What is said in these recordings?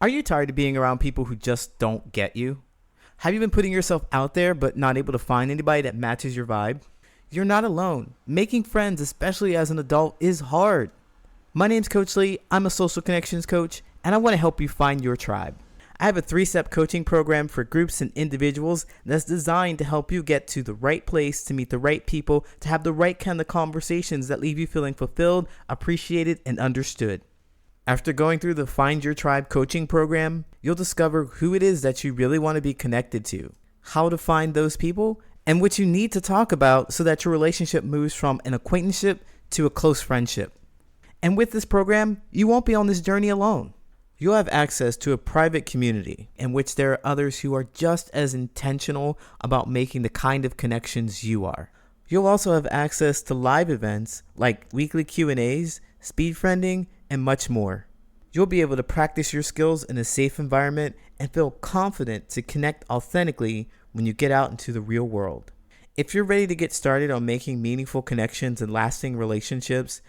Are you tired of being around people who just don't get you? Have you been putting yourself out there but not able to find anybody that matches your vibe? You're not alone. Making friends, especially as an adult, is hard. My name's Coach Lee. I'm a social connections coach, and I want to help you find your tribe. I have a 3-step coaching program for groups and individuals that's designed to help you get to the right place, to meet the right people, to have the right kind of conversations that leave you feeling fulfilled, appreciated, and understood. After going through the Find Your Tribe coaching program, you'll discover who it is that you really want to be connected to, how to find those people, and what you need to talk about so that your relationship moves from an acquaintanceship to a close friendship. And with this program, you won't be on this journey alone. You'll have access to a private community in which there are others who are just as intentional about making the kind of connections you are. You'll also have access to live events like weekly Q&As, speed friending, and much more. You'll be able to practice your skills in a safe environment and feel confident to connect authentically when you get out into the real world. If you're ready to get started on making meaningful connections and lasting relationships,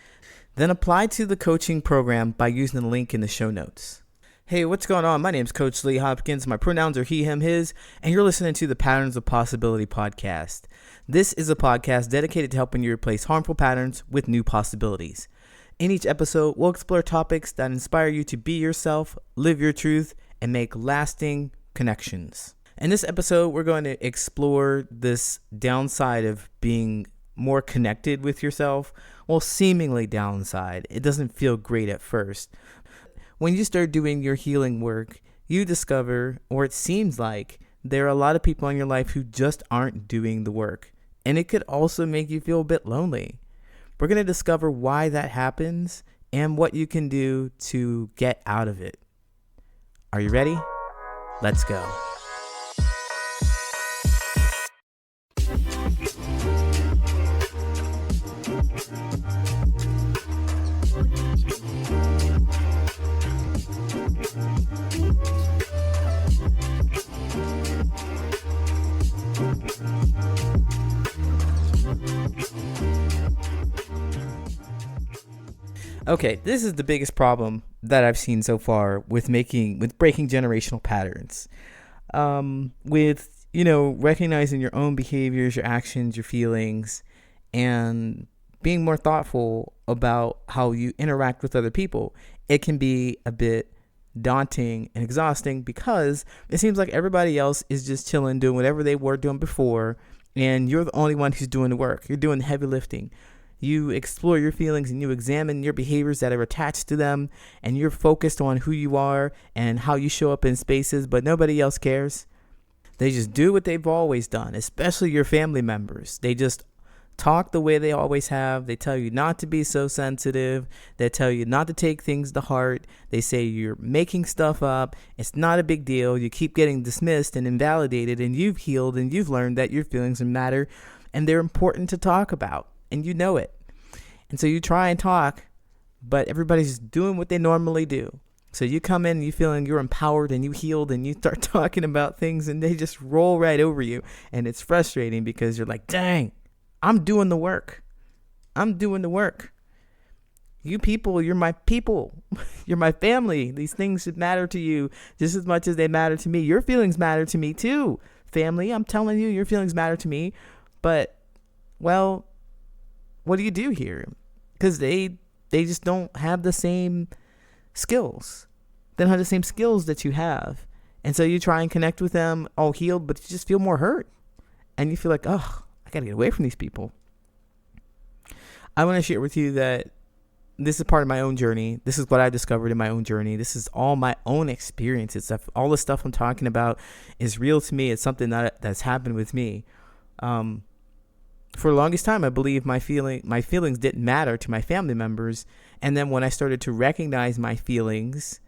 then apply to the coaching program by using the link in the show notes. Hey, what's going on? My name's Coach Lee Hopkins. My pronouns are he, him, his, and you're listening to the Patterns of Possibility podcast. This is a podcast dedicated to helping you replace harmful patterns with new possibilities. In each episode, we'll explore topics that inspire you to be yourself, live your truth, and make lasting connections. In this episode, we're going to explore this downside of being more connected with yourself. Well, seemingly downside. It doesn't feel great at first. When you start doing your healing work, you discover, or it seems like, there are a lot of people in your life who just aren't doing the work. And it could also make you feel a bit lonely. We're going to discover why that happens and what you can do to get out of it. Are you ready? Let's go. Okay, this is the biggest problem that I've seen so far with breaking generational patterns. With recognizing your own behaviors, your actions, your feelings, and being more thoughtful about how you interact with other people. It can be a bit daunting and exhausting because it seems like everybody else is just chilling, doing whatever they were doing before, and you're the only one who's doing the work. You're doing the heavy lifting. You explore your feelings and you examine your behaviors that are attached to them, and you're focused on who you are and how you show up in spaces, but nobody else cares. They just do what they've always done, especially your family members. They just talk the way they always have. They tell you not to be so sensitive. They tell you not to take things to heart. They say you're making stuff up. It's not a big deal. You keep getting dismissed and invalidated, and you've healed and you've learned that your feelings matter and they're important to talk about. And you know it. And so you try and talk, but everybody's doing what they normally do. So you come in, you feeling you're empowered and you healed, and you start talking about things and they just roll right over you. And it's frustrating because you're like, dang, I'm doing the work. I'm doing the work. You people, you're my people. You're my family. These things should matter to you just as much as they matter to me. Your feelings matter to me too, family. I'm telling you, your feelings matter to me. But, well, what do you do here? Because they just don't have the same skills. They don't have the same skills that you have. And so you try and connect with them all healed, but you just feel more hurt. And you feel like, oh, I got to get away from these people. I want to share with you that this is part of my own journey. This is what I discovered in my own journey. This is all my own experiences. All the stuff I'm talking about is real to me. It's something that's happened with me. For the longest time, I believed my feelings didn't matter to my family members. And then when I started to recognize my feelings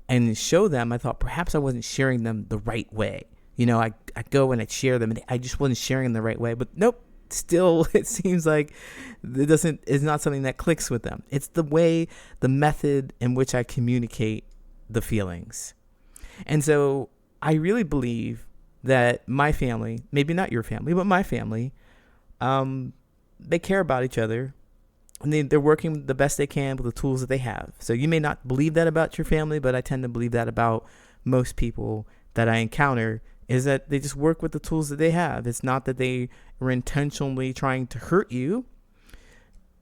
and show them, I thought perhaps I wasn't sharing them the right way. I go and I share them and I just wasn't sharing them the right way. But nope, still, it seems like it's not something that clicks with them. It's the method in which I communicate the feelings. And so I really believe that my family, maybe not your family, but my family, they care about each other. And they're working the best they can with the tools that they have. So you may not believe that about your family, but I tend to believe that about most people that I encounter, is that they just work with the tools that they have. It's not that they are intentionally trying to hurt you.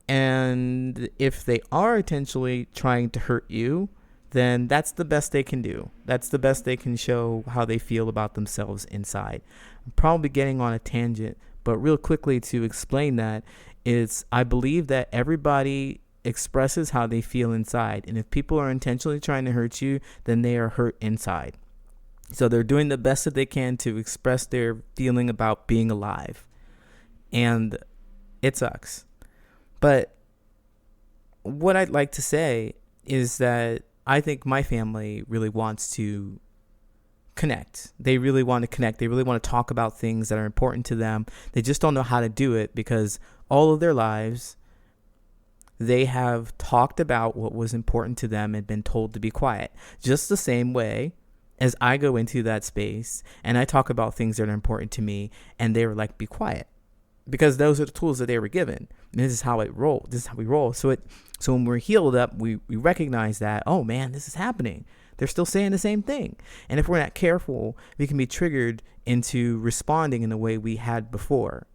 And if they are intentionally trying to hurt you, then that's the best they can do. That's the best they can show how they feel about themselves inside. I'm probably getting on a tangent, but real quickly to explain that is, I believe that everybody expresses how they feel inside. And if people are intentionally trying to hurt you, then they are hurt inside. So they're doing the best that they can to express their feeling about being alive. And it sucks. But what I'd like to say is that I think my family really wants to connect. They really want to connect. They really want to talk about things that are important to them. They just don't know how to do it because all of their lives they have talked about what was important to them and been told to be quiet. Just the same way as I go into that space and I talk about things that are important to me and they were like, be quiet. Because those are the tools that they were given. And this is how it rolls. This is how we roll. So when we're healed up, we recognize that, oh man, this is happening. They're still saying the same thing. And if we're not careful, we can be triggered into responding in the way we had before.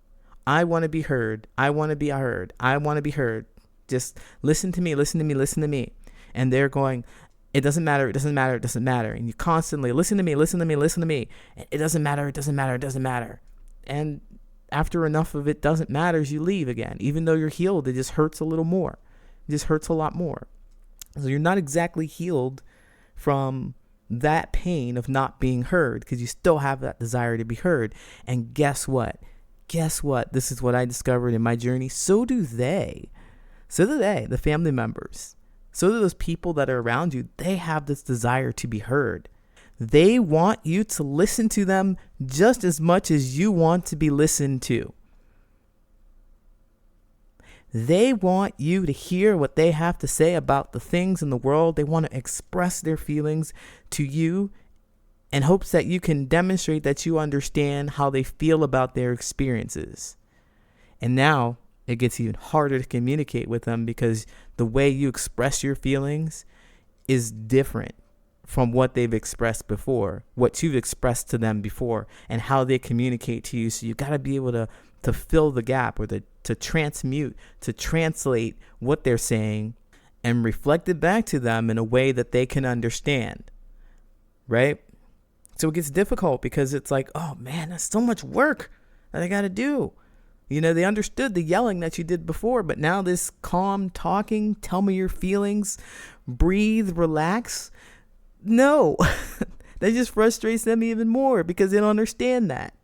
I want to be heard. I want to be heard. I want to be heard. Just listen to me, listen to me, listen to me. And they're going, it doesn't matter, it doesn't matter, it doesn't matter. And you constantly, listen to me, listen to me, listen to me. It doesn't matter, it doesn't matter, it doesn't matter. And after enough of it doesn't matter, you leave again. Even though you're healed, it just hurts a little more. It just hurts a lot more. So you're not exactly healed from that pain of not being heard because you still have that desire to be heard. And guess what? Guess what? This is what I discovered in my journey. So do they. So do they, the family members. So do those people that are around you. They have this desire to be heard. They want you to listen to them just as much as you want to be listened to. They want you to hear what they have to say about the things in the world. They want to express their feelings to you in hopes that you can demonstrate that you understand how they feel about their experiences. And now it gets even harder to communicate with them because the way you express your feelings is different from what they've expressed before, what you've expressed to them before, and how they communicate to you. So you got to be able to fill the gap or to transmute, to translate what they're saying and reflect it back to them in a way that they can understand, right? So it gets difficult because it's like, oh man, that's so much work that I got to do. You know, they understood the yelling that you did before, but now this calm talking, tell me your feelings, breathe, relax. No, that just frustrates them even more because they don't understand that.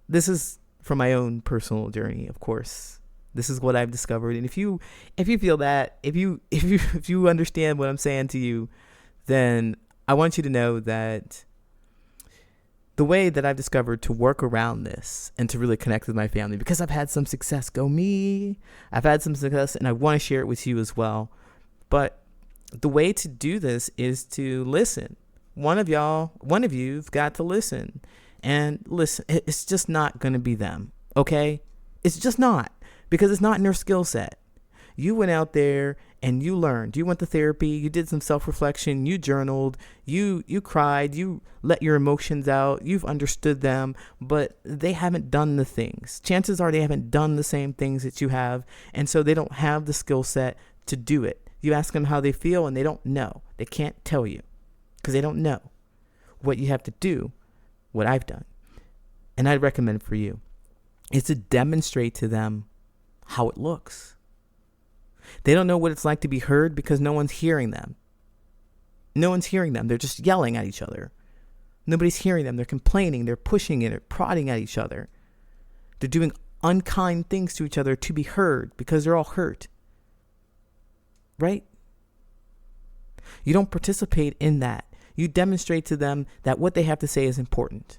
This is from my own personal journey, of course. This is what I've discovered. And if you feel that, if you understand what I'm saying to you, then I want you to know that the way that I've discovered to work around this and to really connect with my family, because I've had some success, go me. I've had some success and I want to share it with you as well. But the way to do this is to listen. One of you've got to listen. And listen, it's just not going to be them, okay? It's just not, because it's not in their skill set. You went out there and you learned. You went to therapy. You did some self-reflection. You journaled. You cried. You let your emotions out. You've understood them, but they haven't done the things. Chances are they haven't done the same things that you have, and so they don't have the skill set to do it. You ask them how they feel, and they don't know. They can't tell you because they don't know. What you have to do, what I've done, and I'd recommend for you, is to demonstrate to them how it looks. They don't know what it's like to be heard because no one's hearing them. No one's hearing them. They're just yelling at each other. Nobody's hearing them. They're complaining. They're pushing it or prodding at each other. They're doing unkind things to each other to be heard because they're all hurt. Right? You don't participate in that. You demonstrate to them that what they have to say is important.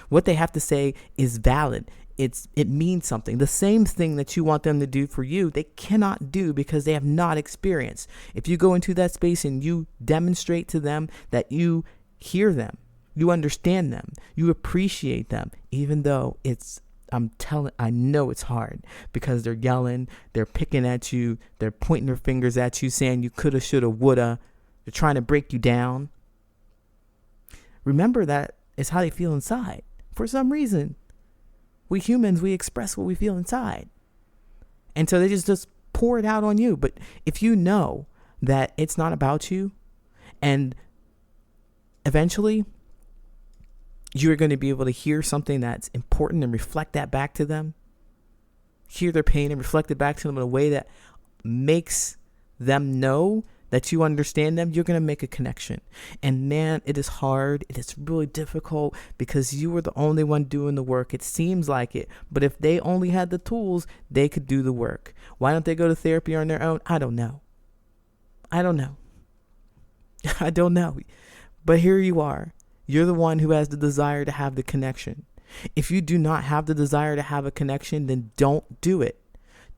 What they have to say is valid. It means something. The same thing that you want them to do for you, they cannot do because they have not experienced. If you go into that space and you demonstrate to them that you hear them, you understand them, you appreciate them, even though it's I know it's hard because they're yelling, they're picking at you, they're pointing their fingers at you, saying you coulda, shoulda, woulda. They're trying to break you down. Remember that is how they feel inside. For some reason, we humans, we express what we feel inside. And so they just pour it out on you. But if you know that it's not about you, and eventually you're going to be able to hear something that's important and reflect that back to them, hear their pain and reflect it back to them in a way that makes them know that you understand them, you're going to make a connection. And man, it is hard. It is really difficult because you were the only one doing the work. It seems like it. But if they only had the tools, they could do the work. Why don't they go to therapy on their own? I don't know. I don't know. But here you are. You're the one who has the desire to have the connection. If you do not have the desire to have a connection, then don't do it.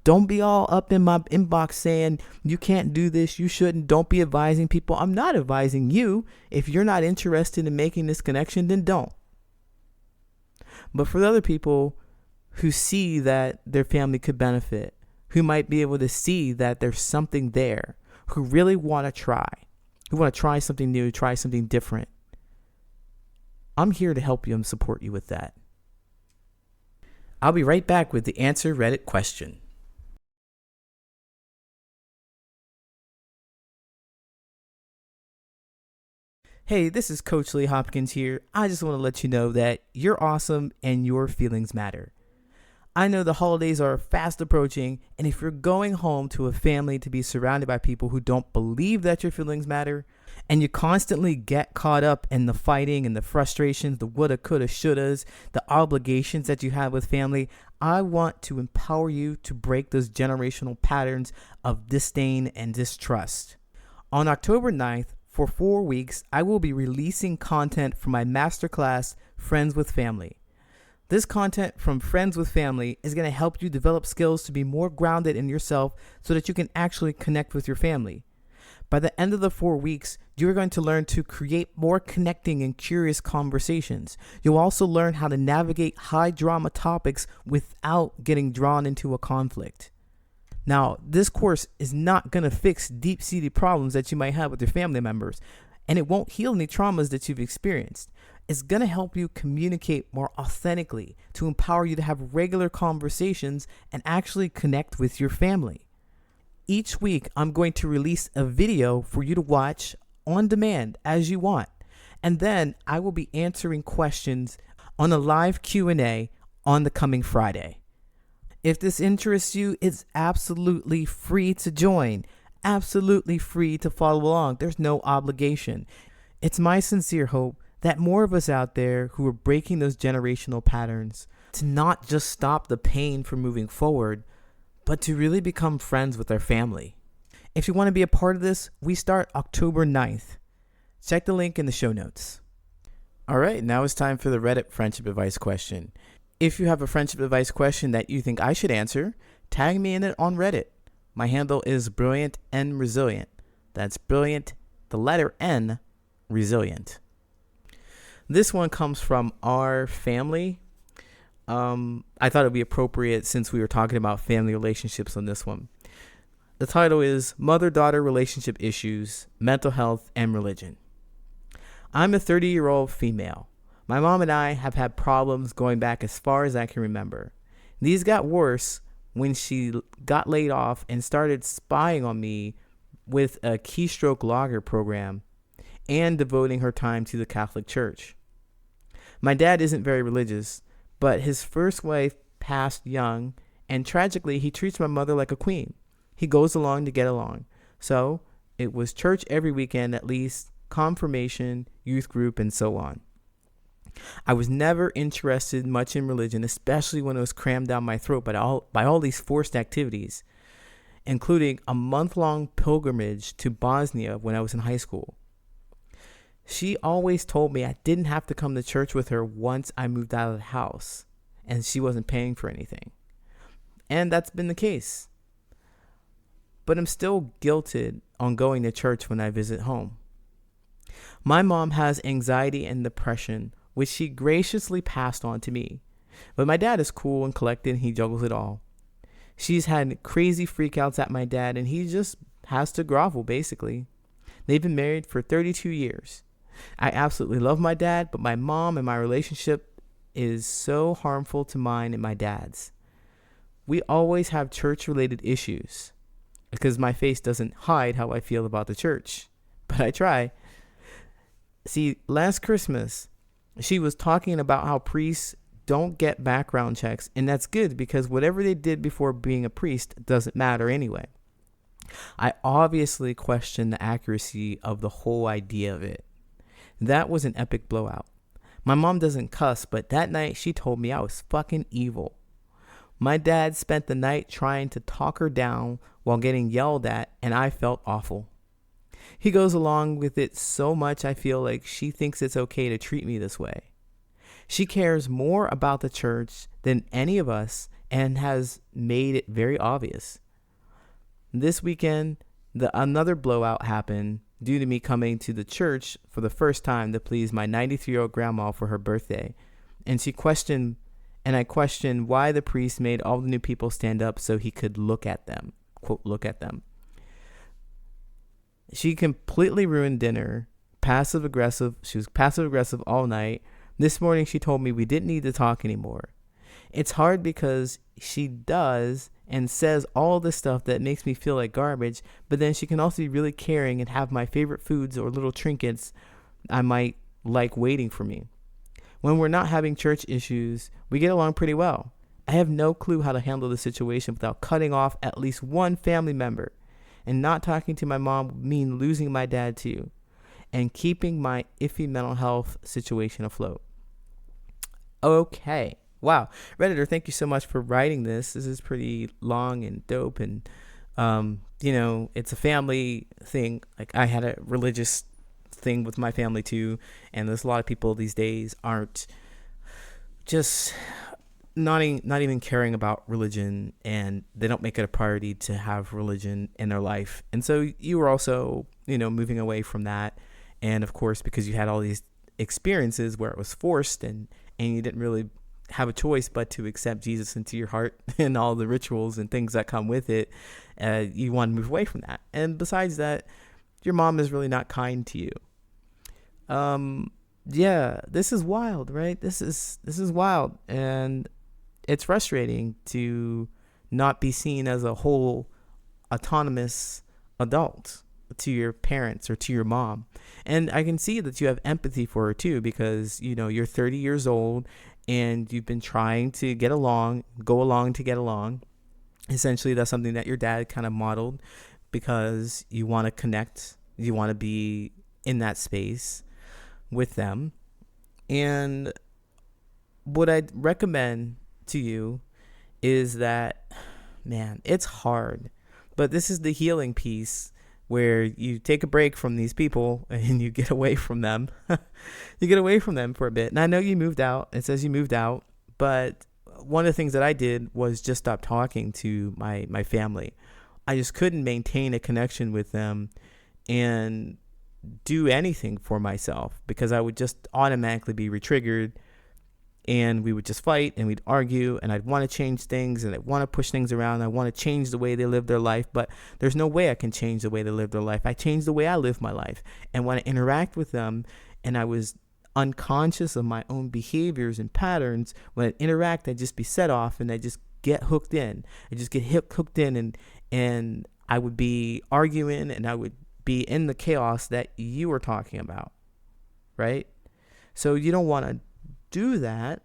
Don't be all up in my inbox saying you can't do this, you shouldn't. Don't be advising people. I'm not advising you. If you're not interested in making this connection, then don't. But for the other people who see that their family could benefit, who might be able to see that there's something there, who really want to try something new, try something different, I'm here to help you and support you with that. I'll be right back with the Answer Reddit question. Hey, this is Coach Lee Hopkins here. I just want to let you know that you're awesome and your feelings matter. I know the holidays are fast approaching, and if you're going home to a family to be surrounded by people who don't believe that your feelings matter, and you constantly get caught up in the fighting and the frustrations, the woulda, coulda, shouldas, the obligations that you have with family, I want to empower you to break those generational patterns of disdain and distrust. On October 9th, for 4 weeks, I will be releasing content from my masterclass, Friends with Family. This content from Friends with Family is going to help you develop skills to be more grounded in yourself so that you can actually connect with your family. By the end of the 4 weeks, you're going to learn to create more connecting and curious conversations. You'll also learn how to navigate high drama topics without getting drawn into a conflict. Now, this course is not going to fix deep-seated problems that you might have with your family members, and it won't heal any traumas that you've experienced. It's going to help you communicate more authentically, to empower you to have regular conversations and actually connect with your family. Each week, I'm going to release a video for you to watch on demand as you want. And then I will be answering questions on a live Q&A on the coming Friday. If this interests you, it's absolutely free to join, absolutely free to follow along. There's no obligation. It's my sincere hope that more of us out there who are breaking those generational patterns to not just stop the pain from moving forward, but to really become friends with our family. If you want to be a part of this, we start October 9th. Check the link in the show notes. All right, now it's time for the Reddit friendship advice question. If you have a friendship advice question that you think I should answer, tag me in it on Reddit. My handle is Brilliant and Resilient. That's Brilliant, the letter N, Resilient. This one comes from our family. I thought it would be appropriate since we were talking about family relationships on this one. The title is Mother-Daughter Relationship Issues, Mental Health, and Religion. I'm a 30-year-old female. My mom and I have had problems going back as far as I can remember. These got worse when she got laid off and started spying on me with a keystroke logger program and devoting her time to the Catholic Church. My dad isn't very religious, but his first wife passed young, and tragically, he treats my mother like a queen. He goes along to get along. So it was church every weekend at least, confirmation, youth group, and so on. I was never interested much in religion, especially when it was crammed down my throat by all these forced activities, including a month-long pilgrimage to Bosnia when I was in high school. She always told me I didn't have to come to church with her once I moved out of the house, and she wasn't paying for anything. And that's been the case. But I'm still guilted on going to church when I visit home. My mom has anxiety and depression, which she graciously passed on to me. But my dad is cool and collected. He juggles it all. She's had crazy freakouts at my dad, and he just has to grovel, basically. They've been married for 32 years. I absolutely love my dad, but my mom and my relationship is so harmful to mine and my dad's. We always have church-related issues because my face doesn't hide how I feel about the church, but I try. See, last Christmas, she was talking about how priests don't get background checks, and that's good because whatever they did before being a priest doesn't matter anyway. I obviously questioned the accuracy of the whole idea of it. That was an epic blowout. My mom doesn't cuss, but that night she told me I was fucking evil. My dad spent the night trying to talk her down while getting yelled at, and I felt awful. He goes along with it so much I feel like she thinks it's okay to treat me this way. She cares more about the church than any of us and has made it very obvious. This weekend, another blowout happened due to me coming to the church for the first time to please my 93-year-old grandma for her birthday. And I questioned why the priest made all the new people stand up so he could look at them, quote, look at them. She completely ruined dinner, passive aggressive. She was passive aggressive all night. This morning she told me we didn't need to talk anymore. It's hard because she does and says all this stuff that makes me feel like garbage, but then she can also be really caring and have my favorite foods or little trinkets I might like waiting for me. When we're not having church issues, we get along pretty well. I have no clue how to handle the situation without cutting off at least one family member. And not talking to my mom would mean losing my dad too, and keeping my iffy mental health situation afloat. Okay. Wow. Redditor, thank you so much for writing this. This is pretty long and dope. And, it's a family thing. Like, I had a religious thing with my family too. And there's a lot of people these days aren't just not even caring about religion, and they don't make it a priority to have religion in their life. And so you were also, moving away from that. And of course, because you had all these experiences where it was forced and you didn't really have a choice but to accept Jesus into your heart and all the rituals and things that come with it, you want to move away from that. And besides that, your mom is really not kind to you. Yeah, this is wild, right? This is wild. And it's frustrating to not be seen as a whole autonomous adult to your parents or to your mom. And I can see that you have empathy for her too, because, you're 30 years old and you've been trying to go along to get along. Essentially, that's something that your dad kind of modeled because you want to connect, you want to be in that space with them. And what I'd recommend to you is that, man, it's hard, but this is the healing piece where you take a break from these people and you get away from them. You get away from them for a bit. And I know you moved out. It says you moved out, but one of the things that I did was just stop talking to my family. I just couldn't maintain a connection with them and do anything for myself because I would just automatically be retriggered. And we would just fight and we'd argue, and I'd want to change things and I'd want to push things around. I want to change the way they live their life, but there's no way I can change the way they live their life. I change the way I live my life. And when I interact with them and I was unconscious of my own behaviors and patterns, when I interact, I'd just be set off and I just get hooked in. I just get hooked in and I would be arguing and I would be in the chaos that you were talking about, right? So you don't want to do that.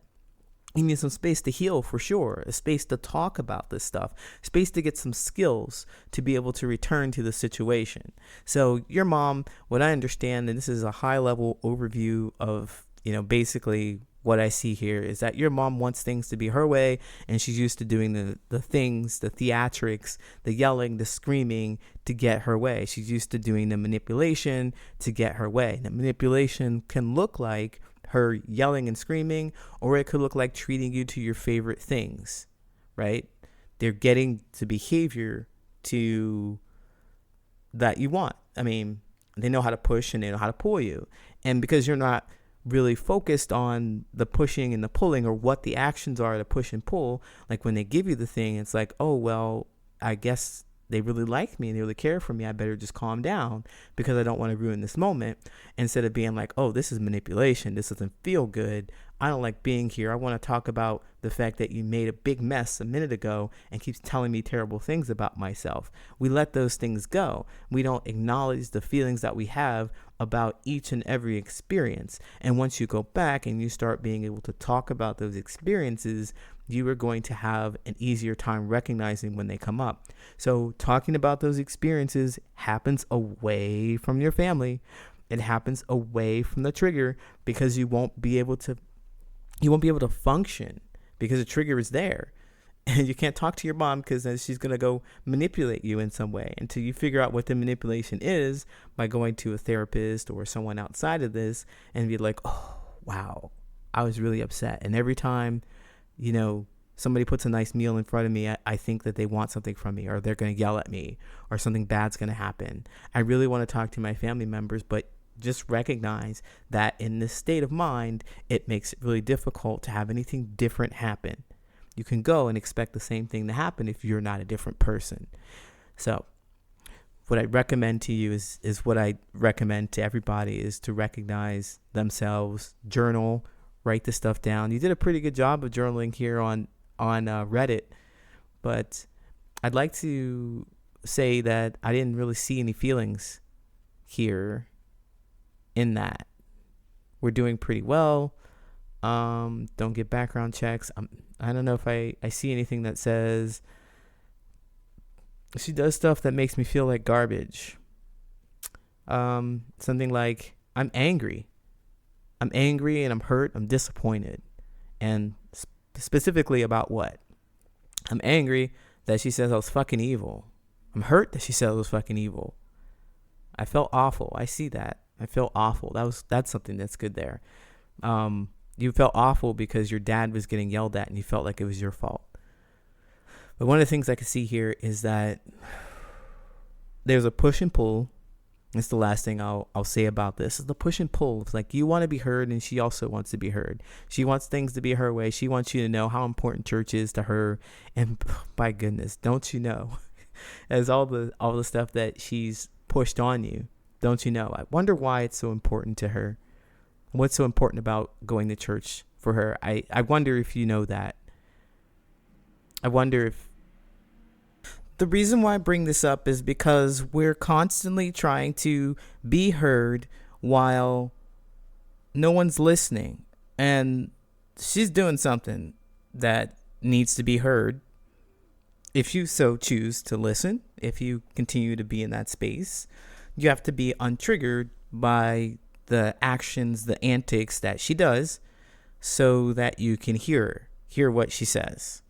You need some space to heal for sure, a space to talk about this stuff, space to get some skills to be able to return to the situation. So your mom, what I understand, and this is a high level overview of, basically what I see here is that your mom wants things to be her way, and she's used to doing the things, the theatrics, the yelling, the screaming to get her way. She's used to doing the manipulation to get her way. The manipulation can look like her yelling and screaming, or it could look like treating you to your favorite things, right? They're getting to behavior to that you want. I mean, they know how to push and they know how to pull you. And because you're not really focused on the pushing and the pulling, or what the actions are to push and pull. Like when they give you the thing, it's like, oh, well, I guess they really like me and they really care for me. I better just calm down because I don't want to ruin this moment. Instead of being like, oh, this is manipulation. This doesn't feel good. I don't like being here. I want to talk about the fact that you made a big mess a minute ago and keeps telling me terrible things about myself. We let those things go. We don't acknowledge the feelings that we have about each and every experience. And once you go back and you start being able to talk about those experiences, you are going to have an easier time recognizing when they come up. So talking about those experiences happens away from your family. It happens away from the trigger, because you won't be able to function because the trigger is there. And you can't talk to your mom because then she's going to go manipulate you in some way until you figure out what the manipulation is by going to a therapist or someone outside of this and be like, oh, wow, I was really upset. And every time, somebody puts a nice meal in front of me, I think that they want something from me, or they're going to yell at me, or something bad's going to happen. I really want to talk to my family members, but just recognize that in this state of mind, it makes it really difficult to have anything different happen. You can go and expect the same thing to happen if you're not a different person. So what I recommend to you is what I recommend to everybody, is to recognize themselves, journal, write the stuff down. You did a pretty good job of journaling here on Reddit, but I'd like to say that I didn't really see any feelings here in that. We're doing pretty well. Don't get background checks. I don't know if I see anything that says she does stuff that makes me feel like garbage. Something like, I'm angry and I'm hurt. I'm disappointed. And specifically about what? I'm angry that she says I was fucking evil. I'm hurt that she said I was fucking evil. I felt awful. I see that. I feel awful. That's something that's good there. You felt awful because your dad was getting yelled at and you felt like it was your fault. But one of the things I can see here is that there's a push and pull. It's the last thing I'll say about this, is the push and pull. It's like you want to be heard and she also wants to be heard. She wants things to be her way. She wants you to know how important church is to her. And by goodness, don't you know, as all the stuff that she's pushed on you, don't you know? I wonder why it's so important to her. What's so important about going to church for her? I wonder if you know that. I wonder if... The reason why I bring this up is because we're constantly trying to be heard while no one's listening. And she's doing something that needs to be heard. If you so choose to listen, if you continue to be in that space, you have to be untriggered by the actions, the antics that she does, so that you can hear what she says,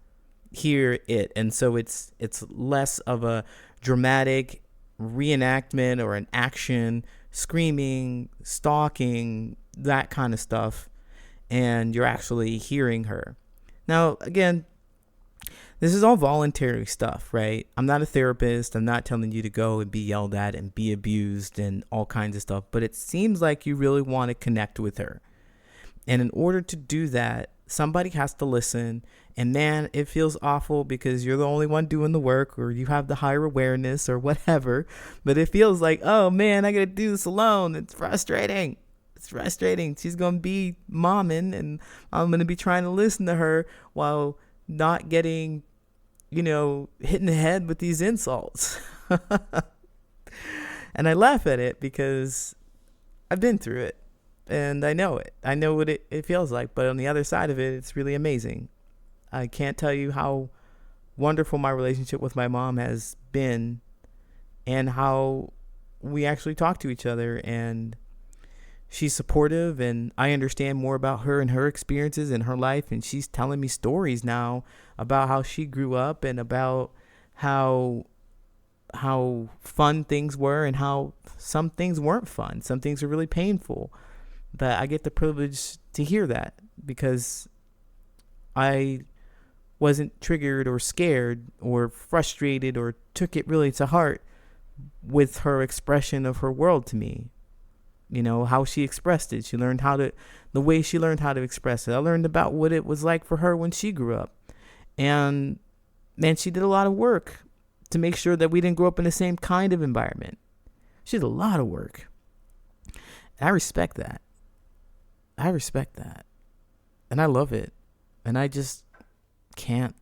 hear it. And so it's less of a dramatic reenactment or an action, screaming, stalking, that kind of stuff. And you're actually hearing her. Now, again, this is all voluntary stuff, right? I'm not a therapist. I'm not telling you to go and be yelled at and be abused and all kinds of stuff. But it seems like you really want to connect with her. And in order to do that, somebody has to listen. And man, it feels awful because you're the only one doing the work, or you have the higher awareness or whatever. But it feels like, oh man, I got to do this alone. It's frustrating. She's going to be momming and I'm going to be trying to listen to her while not getting, hit in the head with these insults. And I laugh at it because I've been through it and I know it. I know what it feels like. But on the other side of it, it's really amazing. I can't tell you how wonderful my relationship with my mom has been and how we actually talk to each other, and she's supportive, and I understand more about her and her experiences in her life. And she's telling me stories now about how she grew up and about how fun things were and how some things weren't fun. Some things are really painful. But I get the privilege to hear that because I wasn't triggered or scared or frustrated or took it really to heart with her expression of her world to me. how she expressed it. The way she learned how to express it. I learned about what it was like for her when she grew up. And man, she did a lot of work to make sure that we didn't grow up in the same kind of environment. She did a lot of work. I respect that. And I love it. And I just can't.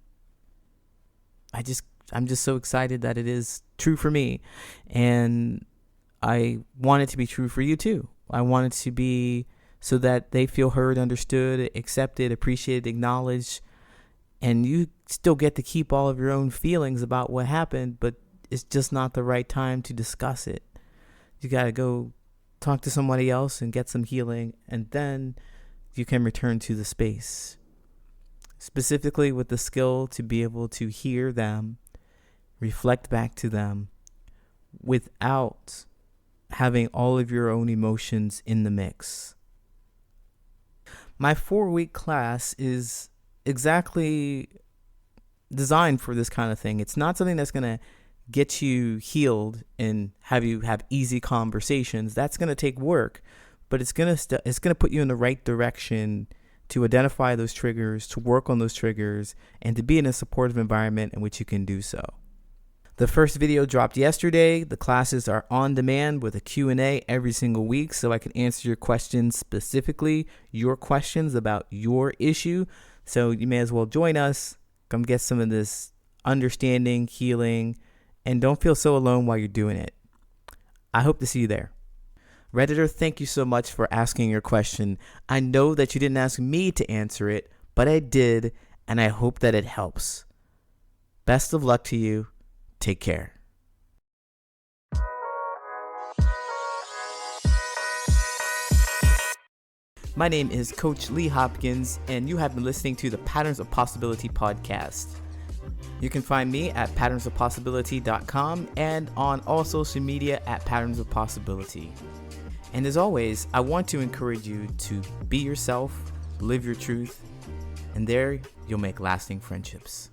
I'm just so excited that it is true for me. And I want it to be true for you too. I want it to be so that they feel heard, understood, accepted, appreciated, acknowledged. And you still get to keep all of your own feelings about what happened, but it's just not the right time to discuss it. You got to go talk to somebody else and get some healing, and then you can return to the space. Specifically with the skill to be able to hear them, reflect back to them without having all of your own emotions in the mix. My 4-week class is exactly designed for this kind of thing. It's not something that's going to get you healed and have you have easy conversations. That's going to take work, but it's going to put you in the right direction to identify those triggers, to work on those triggers, and to be in a supportive environment in which you can do so. The first video dropped yesterday. The classes are on demand with a Q&A every single week, so I can answer your questions specifically, your questions about your issue. So you may as well join us. Come get some of this understanding, healing, and don't feel so alone while you're doing it. I hope to see you there. Redditor, thank you so much for asking your question. I know that you didn't ask me to answer it, but I did, and I hope that it helps. Best of luck to you. Take care. My name is Coach Lee Hopkins, and you have been listening to the Patterns of Possibility podcast. You can find me at patternsofpossibility.com and on all social media at Patterns of Possibility. And as always, I want to encourage you to be yourself, live your truth, and there you'll make lasting friendships.